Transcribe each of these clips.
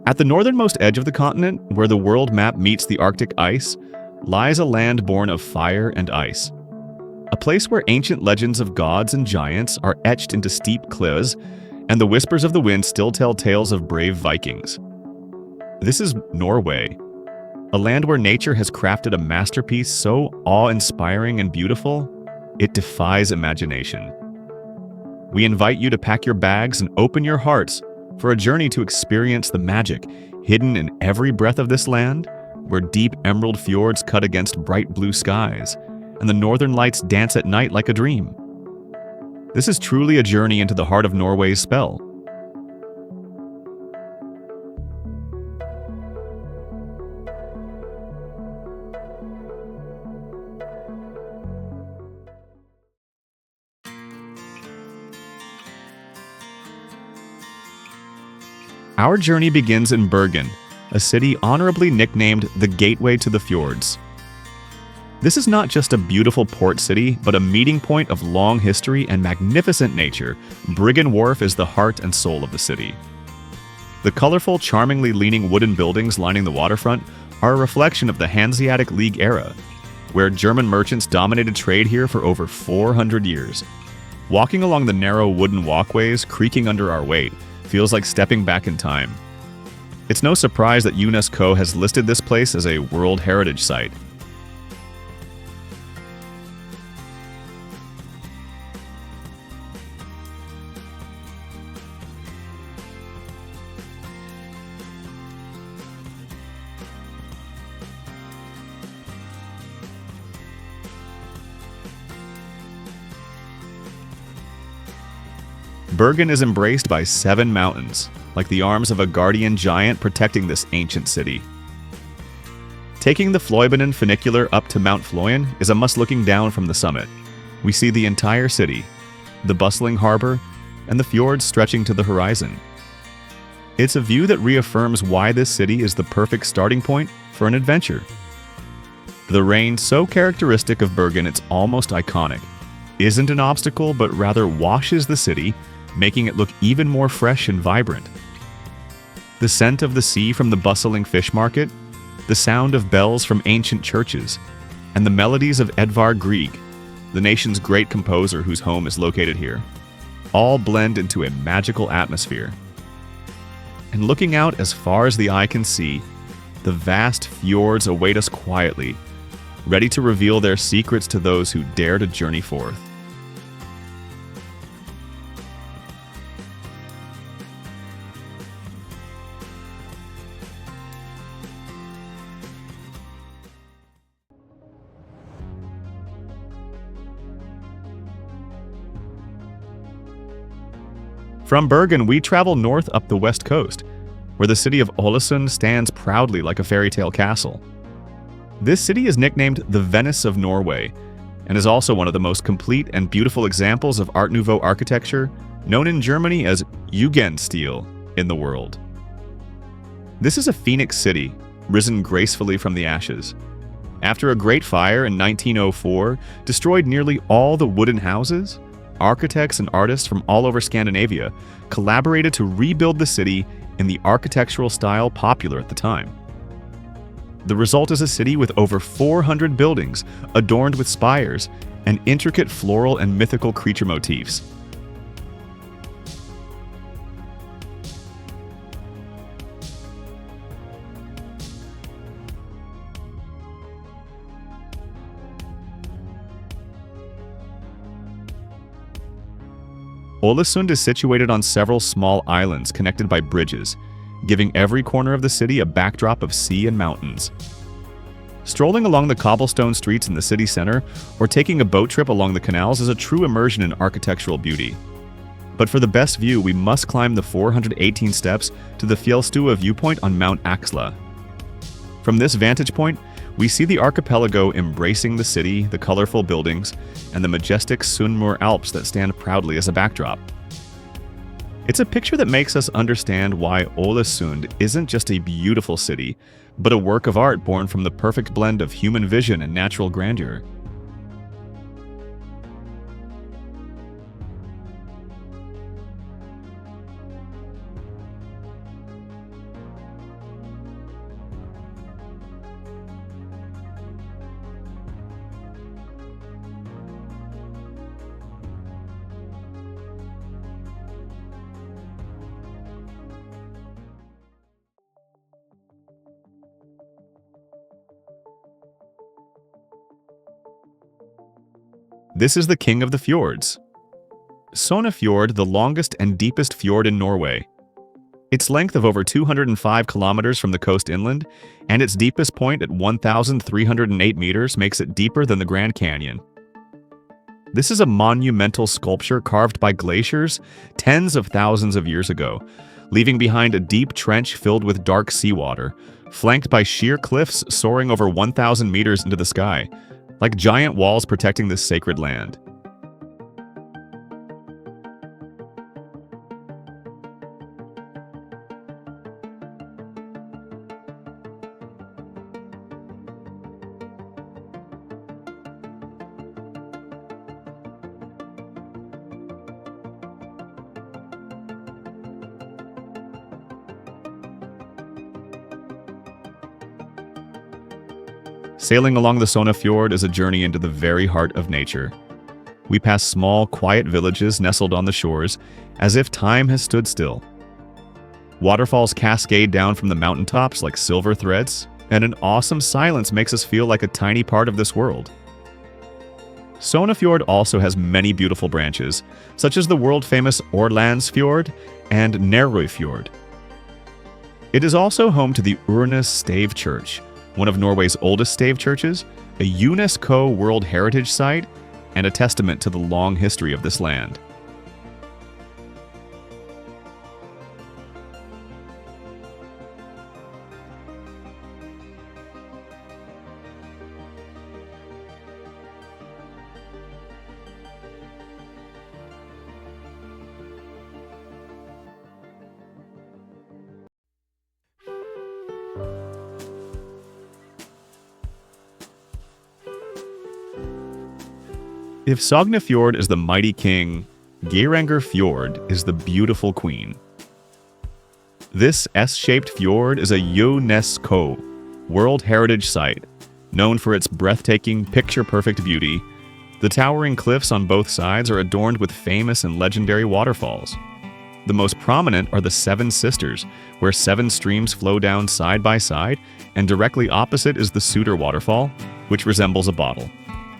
At the northernmost edge of the continent, where the world map meets the Arctic ice, lies a land born of fire and ice. A place where ancient legends of gods and giants are etched into steep cliffs, and the whispers of the wind still tell tales of brave Vikings. This is Norway, a land where nature has crafted a masterpiece so awe-inspiring and beautiful, it defies imagination. We invite you to pack your bags and open your hearts for a journey to experience the magic hidden in every breath of this land, where deep emerald fjords cut against bright blue skies, and the northern lights dance at night like a dream. This is truly a journey into the heart of Norway's spell. Our journey begins in Bergen, a city honorably nicknamed the Gateway to the Fjords. This is not just a beautiful port city, but a meeting point of long history and magnificent nature. Bryggen Wharf is the heart and soul of the city. The colorful, charmingly leaning wooden buildings lining the waterfront are a reflection of the Hanseatic League era, where German merchants dominated trade here for over 400 years. Walking along the narrow wooden walkways, creaking under our weight, feels like stepping back in time. It's no surprise that UNESCO has listed this place as a World Heritage Site. Bergen is embraced by 7 mountains, like the arms of a guardian giant protecting this ancient city. Taking the Floibenen funicular up to Mount Fløyen is a must looking down from the summit. We see the entire city, the bustling harbor, and the fjords stretching to the horizon. It's a view that reaffirms why this city is the perfect starting point for an adventure. The rain, so characteristic of Bergen it's almost iconic, isn't an obstacle but rather washes the city, making it look even more fresh and vibrant. The scent of the sea from the bustling fish market, the sound of bells from ancient churches, and the melodies of Edvard Grieg, the nation's great composer whose home is located here, all blend into a magical atmosphere. And looking out as far as the eye can see, the vast fjords await us quietly, ready to reveal their secrets to those who dare to journey forth. From Bergen, we travel north up the west coast, where the city of Ålesund stands proudly like a fairy tale castle. This city is nicknamed the Venice of Norway, and is also one of the most complete and beautiful examples of Art Nouveau architecture, known in Germany as Jugendstil, in the world. This is a phoenix city, risen gracefully from the ashes. After a great fire in 1904 destroyed nearly all the wooden houses, architects and artists from all over Scandinavia collaborated to rebuild the city in the architectural style popular at the time. The result is a city with over 400 buildings adorned with spires and intricate floral and mythical creature motifs. Ålesund is situated on several small islands connected by bridges, giving every corner of the city a backdrop of sea and mountains. Strolling along the cobblestone streets in the city center or taking a boat trip along the canals is a true immersion in architectural beauty. But for the best view, we must climb the 418 steps to the Fjellstua viewpoint on Mount Axla. From this vantage point, we see the archipelago embracing the city, the colorful buildings, and the majestic Sunnmøre Alps that stand proudly as a backdrop. It's a picture that makes us understand why Ålesund isn't just a beautiful city, but a work of art born from the perfect blend of human vision and natural grandeur. This is the king of the fjords. Sognefjord, the longest and deepest fjord in Norway. Its length of over 205 kilometers from the coast inland, and its deepest point at 1,308 meters makes it deeper than the Grand Canyon. This is a monumental sculpture carved by glaciers tens of thousands of years ago, leaving behind a deep trench filled with dark seawater, flanked by sheer cliffs soaring over 1,000 meters into the sky, like giant walls protecting this sacred land. Sailing along the Sognefjord is a journey into the very heart of nature. We pass small, quiet villages nestled on the shores, as if time has stood still. Waterfalls cascade down from the mountaintops like silver threads, and an awesome silence makes us feel like a tiny part of this world. Sognefjord also has many beautiful branches, such as the world-famous Ålesund Fjord and Geiranger Fjord. It is also home to the Urnes Stave Church, one of Norway's oldest stave churches, a UNESCO World Heritage Site, and a testament to the long history of this land. If Sognefjord is the mighty king, Geiranger Fjord is the beautiful queen. This S-shaped fjord is a UNESCO World Heritage Site, known for its breathtaking, picture-perfect beauty. The towering cliffs on both sides are adorned with famous and legendary waterfalls. The most prominent are the Seven Sisters, where 7 streams flow down side by side, and directly opposite is the Suder waterfall, which resembles a bottle.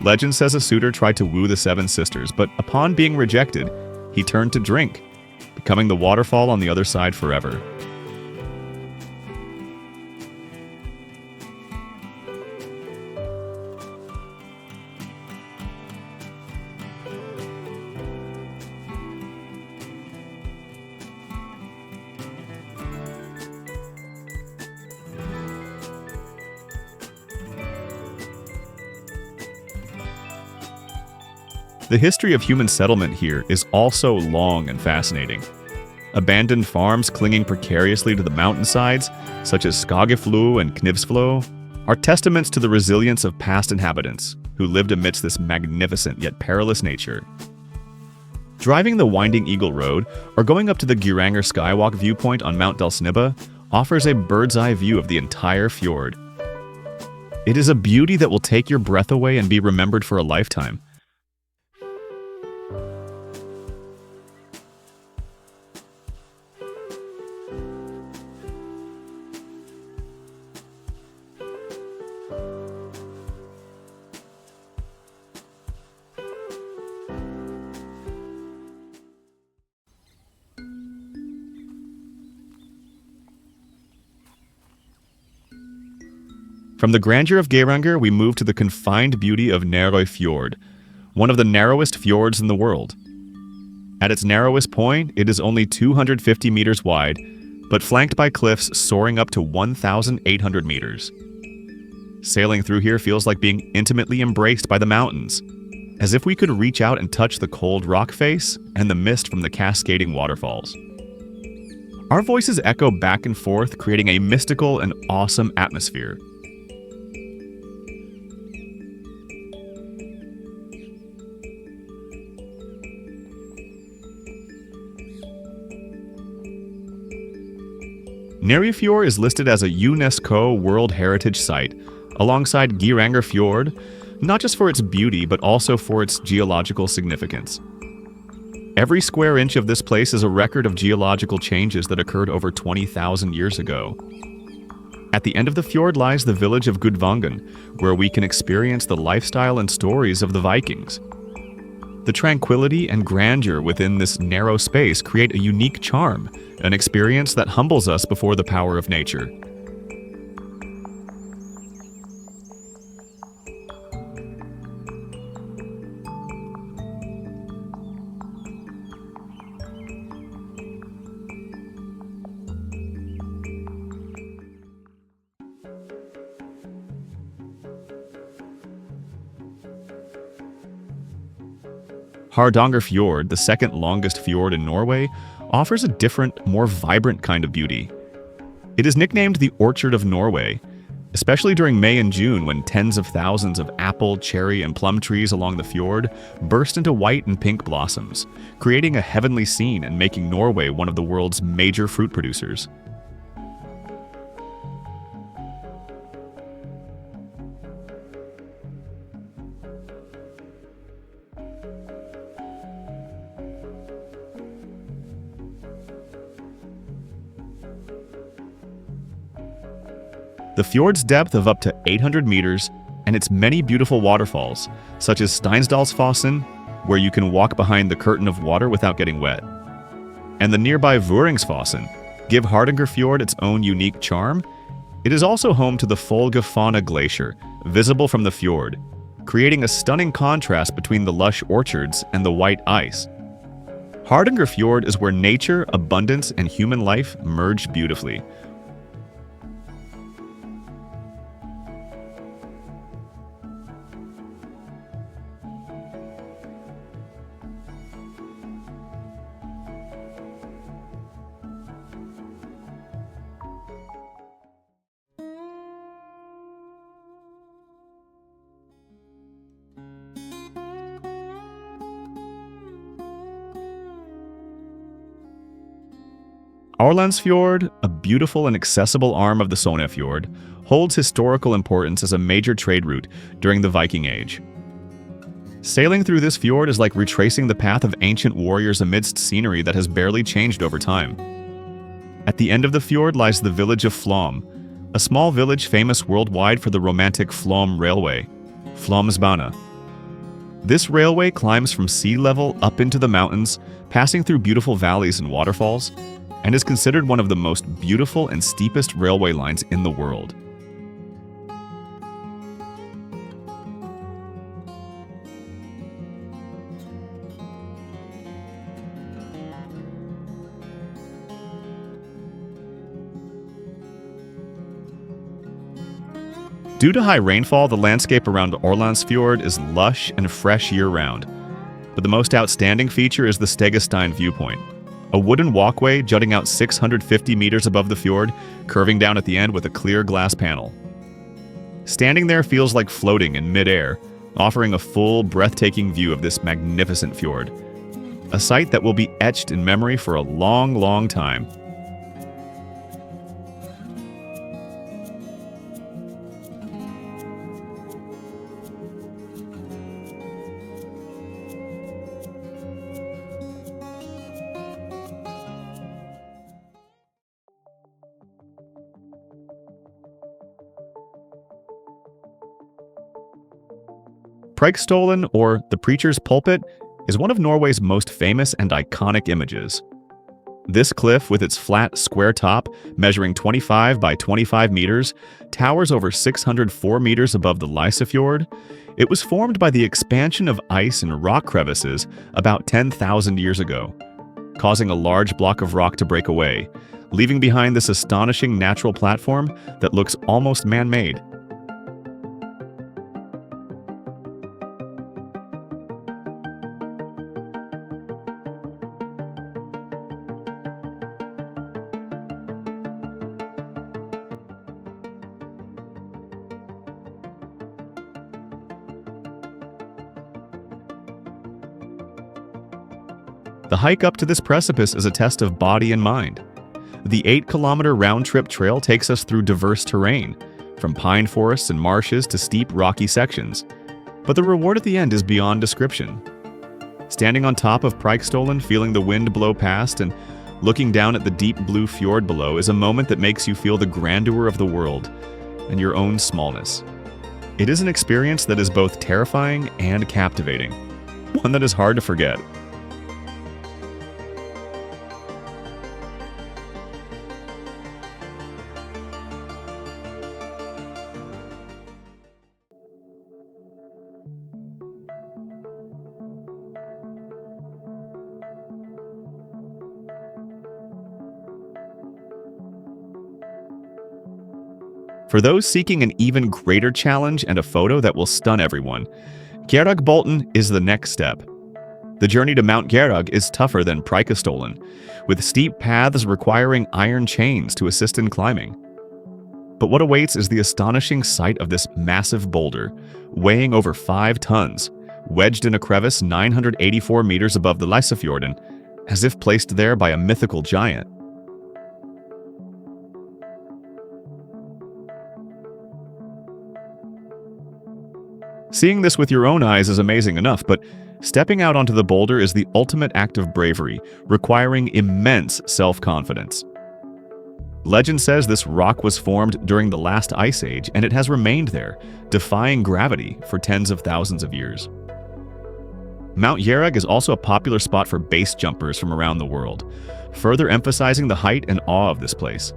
Legend says a suitor tried to woo the 7 sisters, but upon being rejected, he turned to drink, becoming the waterfall on the other side forever. The history of human settlement here is also long and fascinating. Abandoned farms clinging precariously to the mountainsides, such as Sognefjord and Knivsflo, are testaments to the resilience of past inhabitants who lived amidst this magnificent yet perilous nature. Driving the winding Eagle Road or going up to the Geiranger Skywalk viewpoint on Mount Dalsnibba offers a bird's-eye view of the entire fjord. It is a beauty that will take your breath away and be remembered for a lifetime. From the grandeur of Geiranger, we move to the confined beauty of Geiranger Fjord, one of the narrowest fjords in the world. At its narrowest point, it is only 250 meters wide, but flanked by cliffs soaring up to 1,800 meters. Sailing through here feels like being intimately embraced by the mountains, as if we could reach out and touch the cold rock face and the mist from the cascading waterfalls. Our voices echo back and forth, creating a mystical and awesome atmosphere. Geiranger Fjord is listed as a UNESCO World Heritage Site, alongside Geiranger Fjord, not just for its beauty, but also for its geological significance. Every square inch of this place is a record of geological changes that occurred over 20,000 years ago. At the end of the fjord lies the village of Gudvangen, where we can experience the lifestyle and stories of the Vikings. The tranquility and grandeur within this narrow space create a unique charm, an experience that humbles us before the power of nature. Geiranger Fjord, the second longest fjord in Norway, offers a different, more vibrant kind of beauty. It is nicknamed the Orchard of Norway, especially during May and June when tens of thousands of apple, cherry, and plum trees along the fjord burst into white and pink blossoms, creating a heavenly scene and making Norway one of the world's major fruit producers. The fjord's depth of up to 800 meters and its many beautiful waterfalls, such as Steinsdalsfossen, where you can walk behind the curtain of water without getting wet, and the nearby Vuringsfossen, give Geiranger Fjord its own unique charm. It is also home to the Folgefonna Glacier, visible from the fjord, creating a stunning contrast between the lush orchards and the white ice. Geiranger Fjord is where nature, abundance, and human life merge beautifully. Ålesund, a beautiful and accessible arm of the Sognefjord, holds historical importance as a major trade route during the Viking Age. Sailing through this fjord is like retracing the path of ancient warriors amidst scenery that has barely changed over time. At the end of the fjord lies the village of Flåm, a small village famous worldwide for the romantic Flåm Railway, Flåmsbana. This railway climbs from sea level up into the mountains, passing through beautiful valleys and waterfalls, and is considered one of the most beautiful and steepest railway lines in the world. Due to high rainfall, the landscape around Ålesund is lush and fresh year-round. But the most outstanding feature is the Stegestein viewpoint, a wooden walkway jutting out 650 meters above the fjord, curving down at the end with a clear glass panel. Standing there feels like floating in mid-air, offering a full, breathtaking view of this magnificent fjord. A sight that will be etched in memory for a long, long time. Preikestolen, or the Preacher's Pulpit, is one of Norway's most famous and iconic images. This cliff, with its flat, square top, measuring 25 by 25 meters, towers over 604 meters above the Lysefjord. It was formed by the expansion of ice and rock crevices about 10,000 years ago, causing a large block of rock to break away, leaving behind this astonishing natural platform that looks almost man-made. The hike up to this precipice is a test of body and mind. The 8-kilometer round-trip trail takes us through diverse terrain, from pine forests and marshes to steep, rocky sections. But the reward at the end is beyond description. Standing on top of Preikestolen, feeling the wind blow past, and looking down at the deep blue fjord below is a moment that makes you feel the grandeur of the world and your own smallness. It is an experience that is both terrifying and captivating. one that is hard to forget. For those seeking an even greater challenge and a photo that will stun everyone, Geiranger is the next step. The journey to Mount Geiranger is tougher than Preikestolen, with steep paths requiring iron chains to assist in climbing. But what awaits is the astonishing sight of this massive boulder, weighing over 5 tons, wedged in a crevice 984 meters above the Sognefjord, as if placed there by a mythical giant. Seeing this with your own eyes is amazing enough, but stepping out onto the boulder is the ultimate act of bravery, requiring immense self-confidence. Legend says this rock was formed during the last ice age, and it has remained there, defying gravity for tens of thousands of years. Mount Geiranger is also a popular spot for base jumpers from around the world, further emphasizing the height and awe of this place.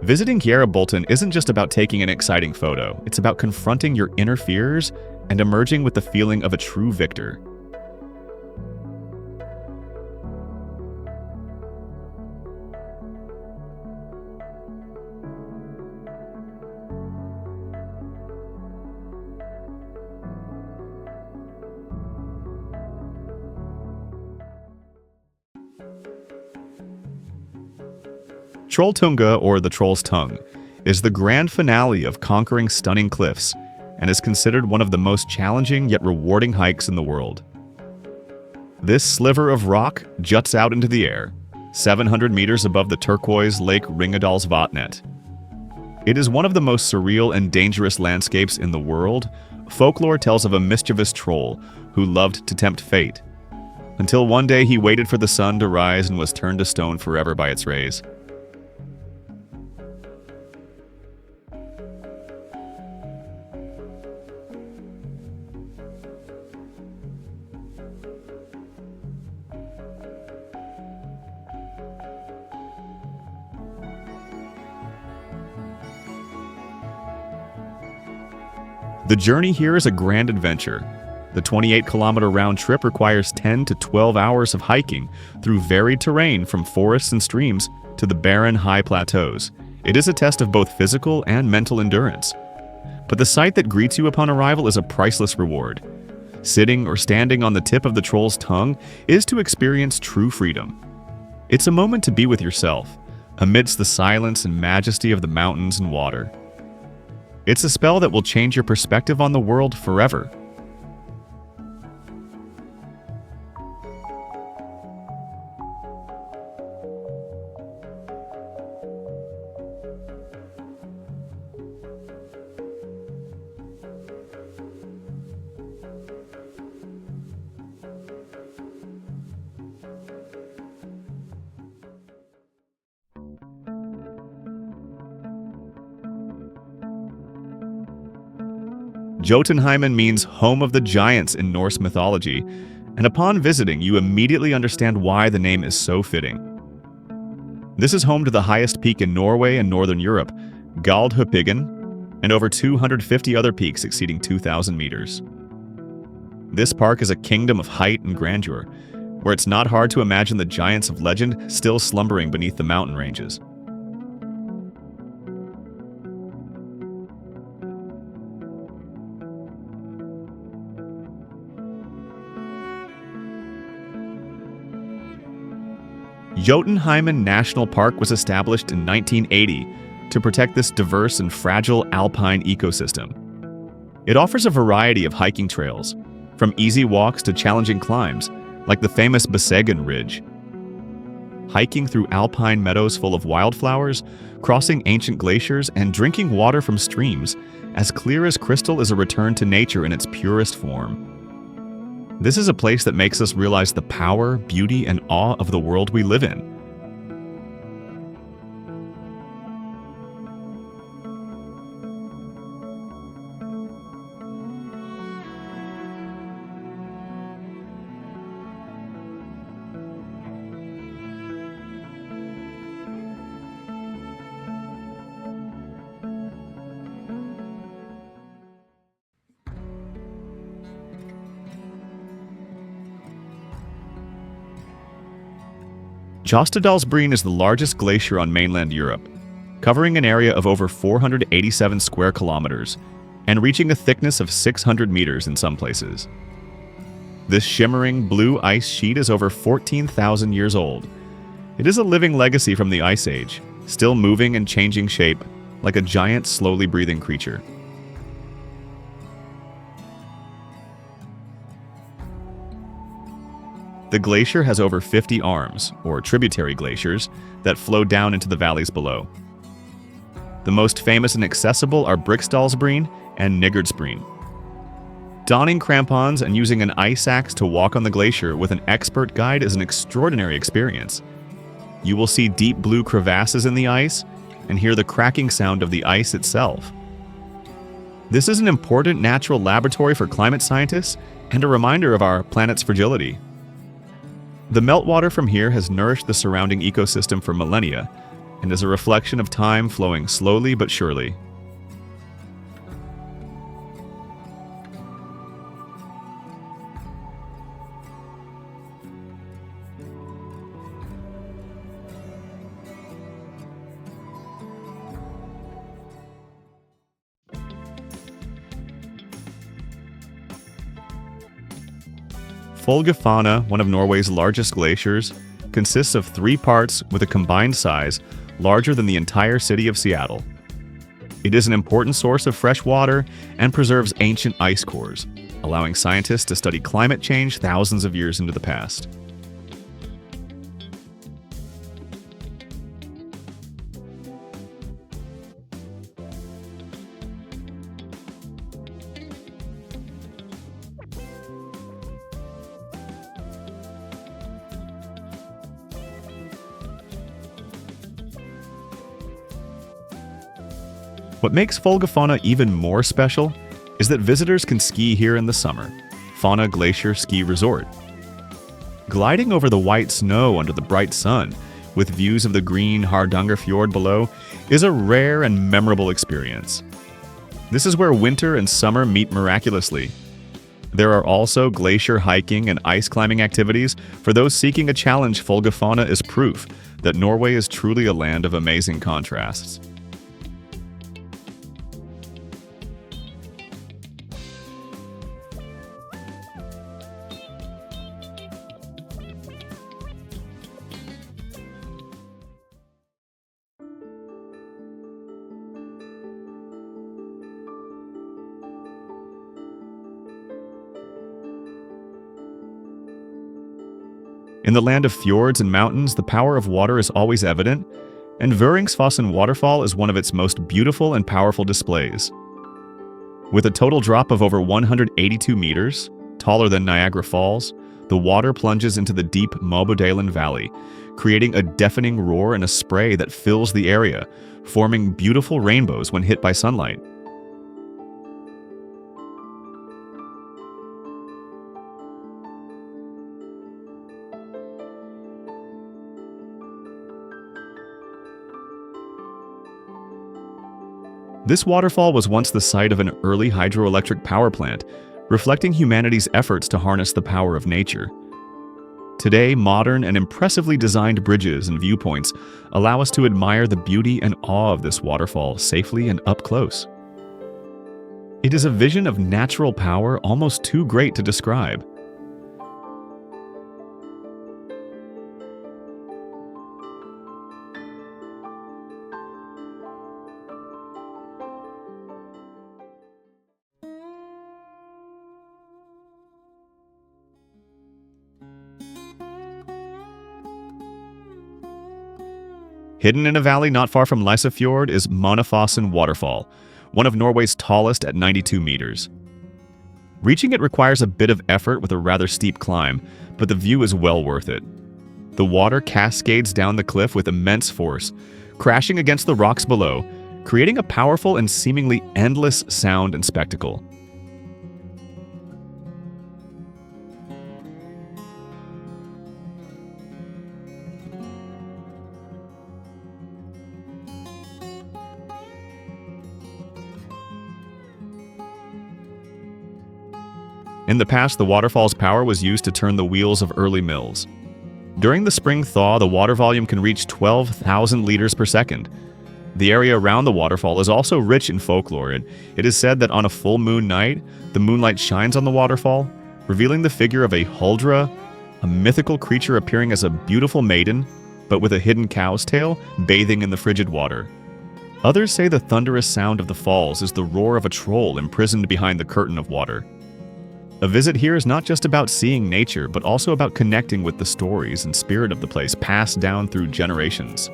Visiting Geiranger isn't just about taking an exciting photo, it's about confronting your inner fears and emerging with the feeling of a true victor. Trolltunga, or the Troll's Tongue, is the grand finale of conquering stunning cliffs and is considered one of the most challenging yet rewarding hikes in the world. This sliver of rock juts out into the air, 700 meters above the turquoise Lake Ringadalsvatnet. It is one of the most surreal and dangerous landscapes in the world. Folklore tells of a mischievous troll who loved to tempt fate, until one day he waited for the sun to rise and was turned to stone forever by its rays. The journey here is a grand adventure. The 28-kilometer round trip requires 10 to 12 hours of hiking through varied terrain from forests and streams to the barren high plateaus. It is a test of both physical and mental endurance. But the sight that greets you upon arrival is a priceless reward. Sitting or standing on the tip of the Troll's Tongue is to experience true freedom. It's a moment to be with yourself, amidst the silence and majesty of the mountains and water. It's a spell that will change your perspective on the world forever. Jotunheimen means home of the giants in Norse mythology, and upon visiting, you immediately understand why the name is so fitting. This is home to the highest peak in Norway and Northern Europe, Galdhøpiggen, and over 250 other peaks exceeding 2,000 meters. This park is a kingdom of height and grandeur, where it's not hard to imagine the giants of legend still slumbering beneath the mountain ranges. Jotunheimen National Park was established in 1980 to protect this diverse and fragile alpine ecosystem. It offers a variety of hiking trails, from easy walks to challenging climbs, like the famous Bergen Ridge. Hiking through alpine meadows full of wildflowers, crossing ancient glaciers, and drinking water from streams as clear as crystal is a return to nature in its purest form. This is a place that makes us realize the power, beauty, and awe of the world we live in. Jostedalsbreen is the largest glacier on mainland Europe, covering an area of over 487 square kilometers and reaching a thickness of 600 meters in some places. This shimmering blue ice sheet is over 14,000 years old. It is a living legacy from the Ice Age, still moving and changing shape like a giant, slowly breathing creature. The glacier has over 50 arms, or tributary glaciers, that flow down into the valleys below. The most famous and accessible are Briksdalsbreen and Nygårdsbreen. Donning crampons and using an ice axe to walk on the glacier with an expert guide is an extraordinary experience. You will see deep blue crevasses in the ice and hear the cracking sound of the ice itself. This is an important natural laboratory for climate scientists and a reminder of our planet's fragility. The meltwater from here has nourished the surrounding ecosystem for millennia and is a reflection of time flowing slowly but surely. Folgefonna, one of Norway's largest glaciers, consists of 3 parts with a combined size larger than the entire city of Seattle. It is an important source of fresh water and preserves ancient ice cores, allowing scientists to study climate change thousands of years into the past. What makes Folgefonna even more special is that visitors can ski here in the summer, Fonna Glacier Ski Resort. Gliding over the white snow under the bright sun, with views of the green Geiranger Fjord below, is a rare and memorable experience. This is where winter and summer meet miraculously. There are also glacier hiking and ice climbing activities for those seeking a challenge. Folgefonna is proof that Norway is truly a land of amazing contrasts. In the land of fjords and mountains, the power of water is always evident, and Vøringsfossen waterfall is one of its most beautiful and powerful displays. With a total drop of over 182 meters, taller than Niagara Falls, the water plunges into the deep Mobodalen Valley, creating a deafening roar and a spray that fills the area, forming beautiful rainbows when hit by sunlight. This waterfall was once the site of an early hydroelectric power plant, reflecting humanity's efforts to harness the power of nature. Today, modern and impressively designed bridges and viewpoints allow us to admire the beauty and awe of this waterfall safely and up close. It is a vision of natural power almost too great to describe. Hidden in a valley not far from Fjord is Mønefossen Waterfall, one of Norway's tallest at 92 meters. Reaching it requires a bit of effort with a rather steep climb, but the view is well worth it. The water cascades down the cliff with immense force, crashing against the rocks below, creating a powerful and seemingly endless sound and spectacle. In the past, the waterfall's power was used to turn the wheels of early mills. During the spring thaw, the water volume can reach 12,000 liters per second. The area around the waterfall is also rich in folklore, and it is said that on a full moon night, the moonlight shines on the waterfall, revealing the figure of a huldra, a mythical creature appearing as a beautiful maiden, but with a hidden cow's tail, bathing in the frigid water. Others say the thunderous sound of the falls is the roar of a troll imprisoned behind the curtain of water. A visit here is not just about seeing nature, but also about connecting with the stories and spirit of the place passed down through generations.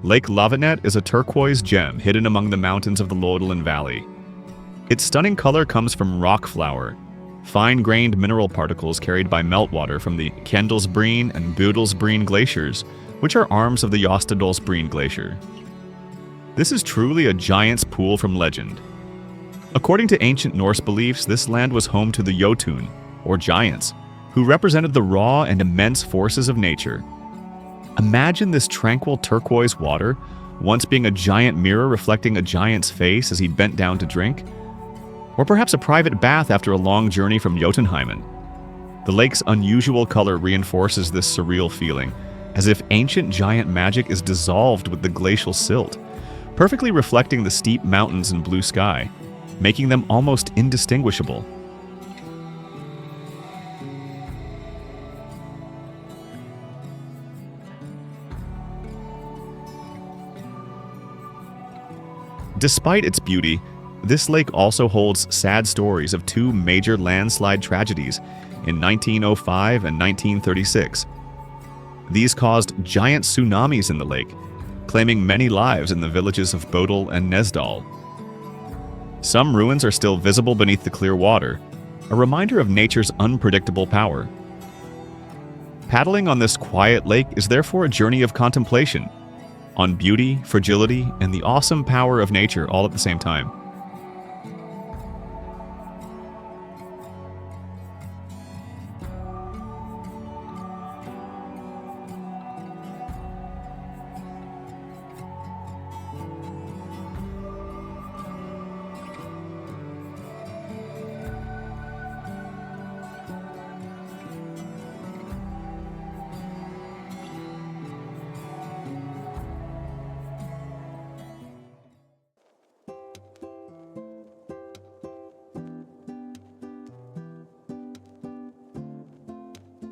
Lake Lavinet is a turquoise gem hidden among the mountains of the Lodalen Valley. Its stunning color comes from rock flour, fine-grained mineral particles carried by meltwater from the Kendalsbreen and Budalsbreen glaciers, which are arms of the Jostedalsbreen glacier. This is truly a giant's pool from legend. According to ancient Norse beliefs, this land was home to the Jotun, or giants, who represented the raw and immense forces of nature. Imagine this tranquil turquoise water, once being a giant mirror reflecting a giant's face as he bent down to drink. Or perhaps a private bath after a long journey from Jotunheimen. The lake's unusual color reinforces this surreal feeling, as if ancient giant magic is dissolved with the glacial silt, perfectly reflecting the steep mountains and blue sky, making them almost indistinguishable. Despite its beauty, this lake also holds sad stories of two major landslide tragedies in 1905 and 1936. These caused giant tsunamis in the lake, claiming many lives in the villages of Bodal and Nesdal. Some ruins are still visible beneath the clear water, a reminder of nature's unpredictable power. Paddling on this quiet lake is therefore a journey of contemplation, on beauty, fragility, and the awesome power of nature all at the same time.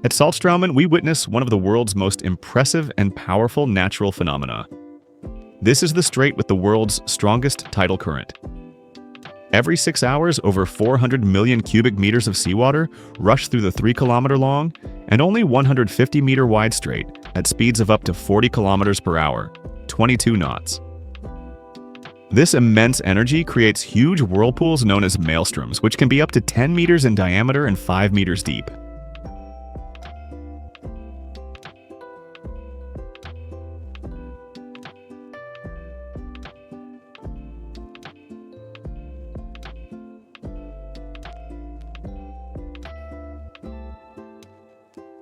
At Saltstraumen, we witness one of the world's most impressive and powerful natural phenomena. This is the strait with the world's strongest tidal current. Every 6 hours, over 400 million cubic meters of seawater rush through the 3-kilometer-long and only 150-meter-wide strait at speeds of up to 40 kilometers per hour, 22 knots. This immense energy creates huge whirlpools known as maelstroms, which can be up to 10 meters in diameter and 5 meters deep.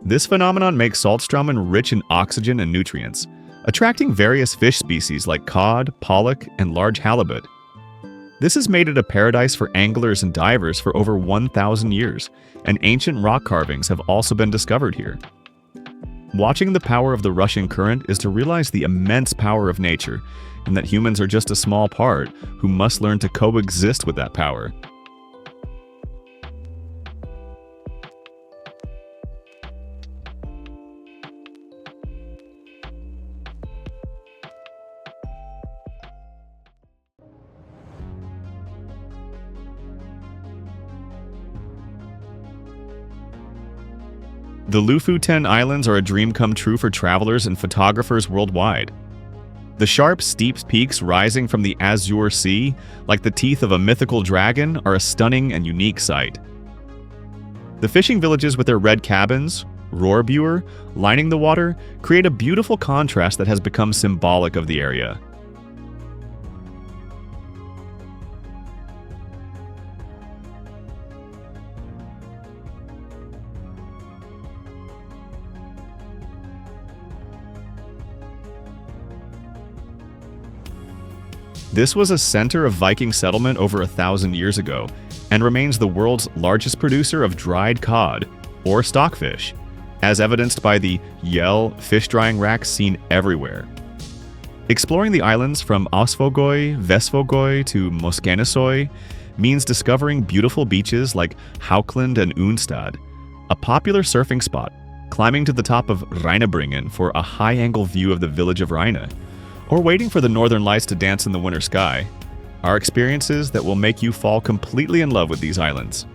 This phenomenon makes Saltstraumen rich in oxygen and nutrients, attracting various fish species like cod, pollock, and large halibut. This has made it a paradise for anglers and divers for over 1,000 years, and ancient rock carvings have also been discovered here. Watching the power of the rushing current is to realize the immense power of nature, and that humans are just a small part who must learn to coexist with that power. The Lofoten Islands are a dream come true for travelers and photographers worldwide. The sharp, steep peaks rising from the azure sea, like the teeth of a mythical dragon, are a stunning and unique sight. The fishing villages with their red cabins, Rohrbuer, lining the water, create a beautiful contrast that has become symbolic of the area. This was a center of Viking settlement over 1,000 years ago, and remains the world's largest producer of dried cod, or stockfish, as evidenced by the Gjell fish drying racks seen everywhere. Exploring the islands from Osvågøy, Vestvågøy to Moskenesøy means discovering beautiful beaches like Haukeland and Unstad, a popular surfing spot, climbing to the top of Rheinebringen for a high-angle view of the village of Rhine, or waiting for the northern lights to dance in the winter sky, are experiences that will make you fall completely in love with these islands.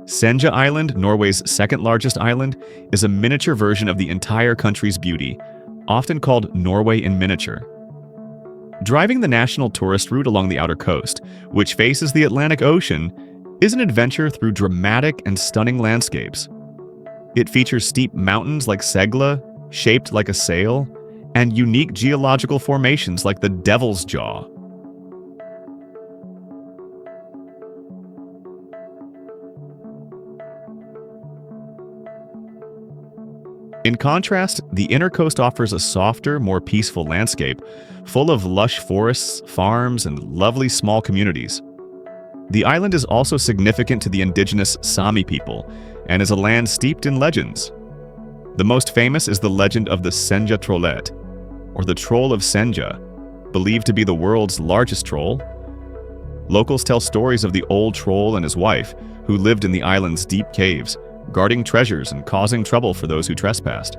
Senja Island, Norway's second-largest island, is a miniature version of the entire country's beauty, often called Norway in miniature. Driving the national tourist route along the outer coast, which faces the Atlantic Ocean, is an adventure through dramatic and stunning landscapes. It features steep mountains like Segla, shaped like a sail, and unique geological formations like the Devil's Jaw. In contrast, the inner coast offers a softer, more peaceful landscape, full of lush forests, farms, and lovely small communities. The island is also significant to the indigenous Sami people, and is a land steeped in legends. The most famous is the legend of the Senja Trollet, or the Troll of Senja, believed to be the world's largest troll. Locals tell stories of the old troll and his wife, who lived in the island's deep caves, guarding treasures and causing trouble for those who trespassed.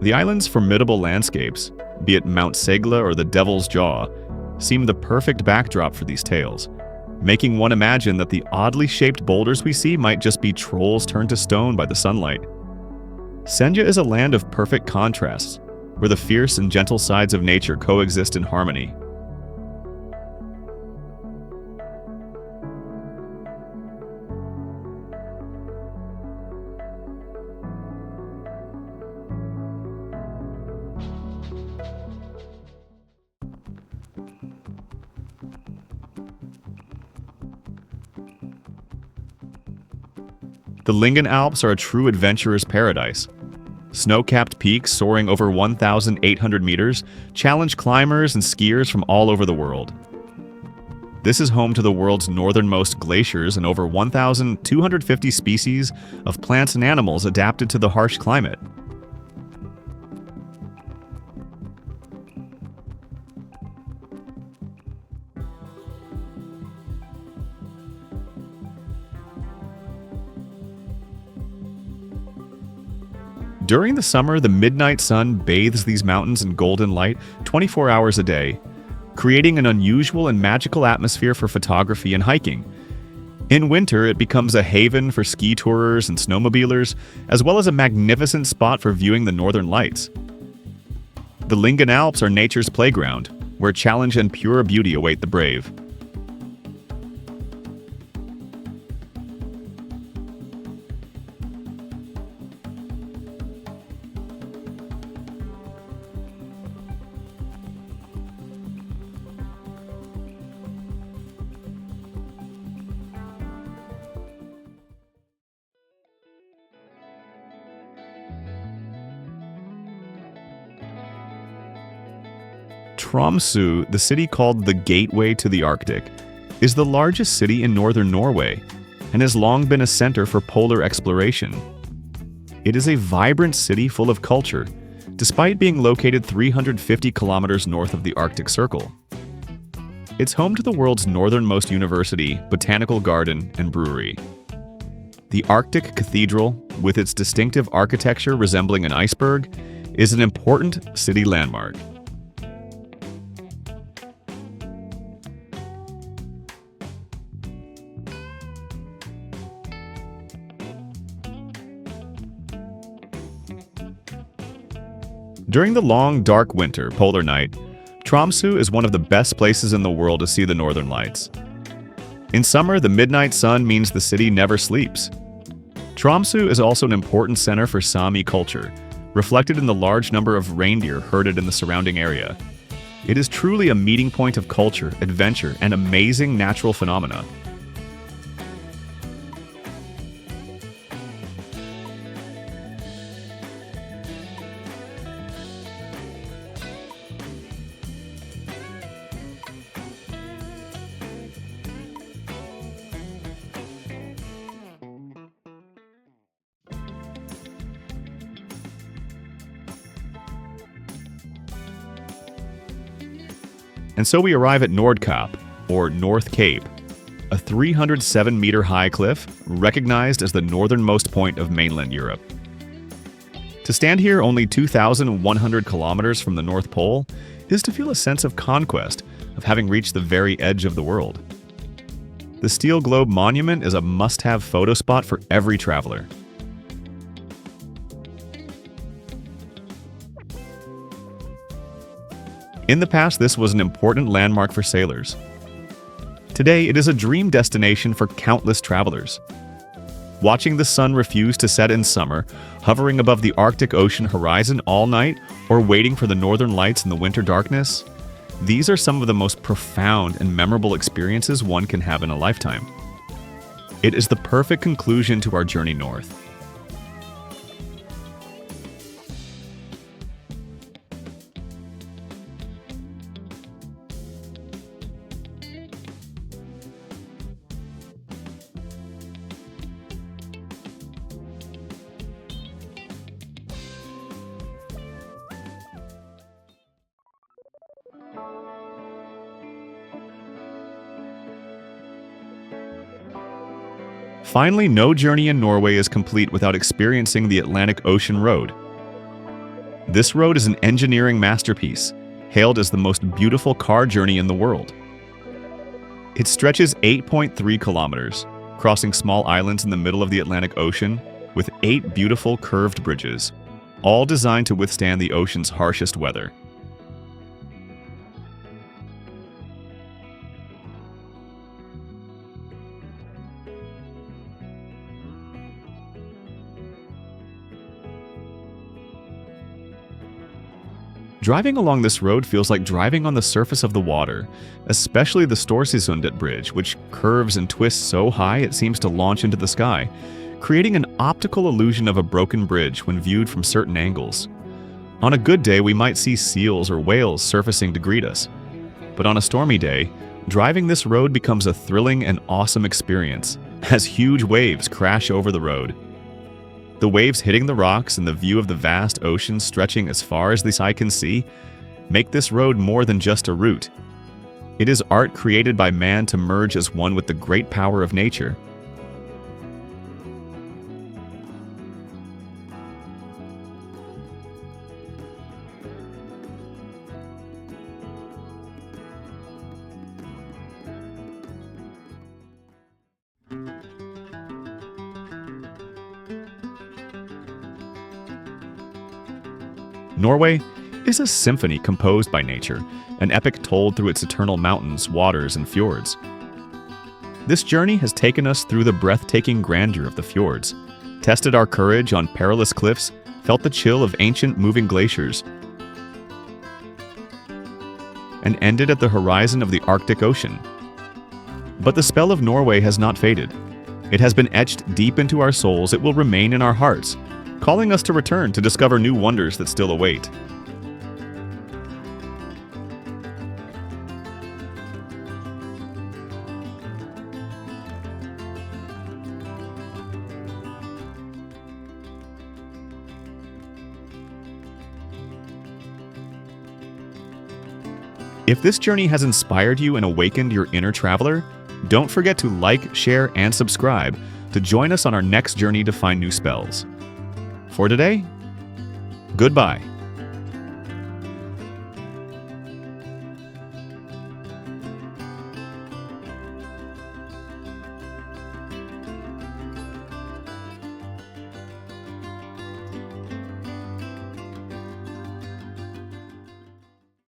The island's formidable landscapes, be it Mount Segla or the Devil's Jaw, seem the perfect backdrop for these tales, making one imagine that the oddly shaped boulders we see might just be trolls turned to stone by the sunlight. Senja is a land of perfect contrasts, where the fierce and gentle sides of nature coexist in harmony. The Lyngen Alps are a true adventurer's paradise. Snow-capped peaks soaring over 1,800 meters challenge climbers and skiers from all over the world. This is home to the world's northernmost glaciers and over 1,250 species of plants and animals adapted to the harsh climate. During the summer, the midnight sun bathes these mountains in golden light 24 hours a day, creating an unusual and magical atmosphere for photography and hiking. In winter, it becomes a haven for ski tourers and snowmobilers, as well as a magnificent spot for viewing the northern lights. The Lyngen Alps are nature's playground, where challenge and pure beauty await the brave. Tromsø, the city called the Gateway to the Arctic, is the largest city in northern Norway and has long been a center for polar exploration. It is a vibrant city full of culture, despite being located 350 kilometers north of the Arctic Circle. It's home to the world's northernmost university, botanical garden, and brewery. The Arctic Cathedral, with its distinctive architecture resembling an iceberg, is an important city landmark. During the long, dark winter polar night, Tromsø is one of the best places in the world to see the northern lights. In summer, the midnight sun means the city never sleeps. Tromsø is also an important center for Sami culture, reflected in the large number of reindeer herded in the surrounding area. It is truly a meeting point of culture, adventure, and amazing natural phenomena. And so we arrive at Nordkapp, or North Cape, a 307-meter-high cliff recognized as the northernmost point of mainland Europe. To stand here only 2,100 kilometers from the North Pole is to feel a sense of conquest, of having reached the very edge of the world. The Steel Globe Monument is a must-have photo spot for every traveler. In the past, this was an important landmark for sailors. Today, it is a dream destination for countless travelers. Watching the sun refuse to set in summer, hovering above the Arctic Ocean horizon all night, or waiting for the northern lights in the winter darkness, these are some of the most profound and memorable experiences one can have in a lifetime. It is the perfect conclusion to our journey north. Finally, no journey in Norway is complete without experiencing the Atlantic Ocean Road. This road is an engineering masterpiece, hailed as the most beautiful car journey in the world. It stretches 8.3 kilometers, crossing small islands in the middle of the Atlantic Ocean, with 8 beautiful curved bridges, all designed to withstand the ocean's harshest weather. Driving along this road feels like driving on the surface of the water, especially the Storsisundet Bridge, which curves and twists so high it seems to launch into the sky, creating an optical illusion of a broken bridge when viewed from certain angles. On a good day, we might see seals or whales surfacing to greet us. But on a stormy day, driving this road becomes a thrilling and awesome experience, as huge waves crash over the road. The waves hitting the rocks and the view of the vast ocean stretching as far as the eye can see make this road more than just a route. It is art created by man to merge as one with the great power of nature. Norway is a symphony composed by nature, an epic told through its eternal mountains, waters, and fjords. This journey has taken us through the breathtaking grandeur of the fjords, tested our courage on perilous cliffs, felt the chill of ancient moving glaciers, and ended at the horizon of the Arctic Ocean. But the spell of Norway has not faded. It has been etched deep into our souls. It will remain in our hearts, calling us to return to discover new wonders that still await. If this journey has inspired you and awakened your inner traveler, don't forget to like, share, and subscribe to join us on our next journey to find new spells. For today, goodbye.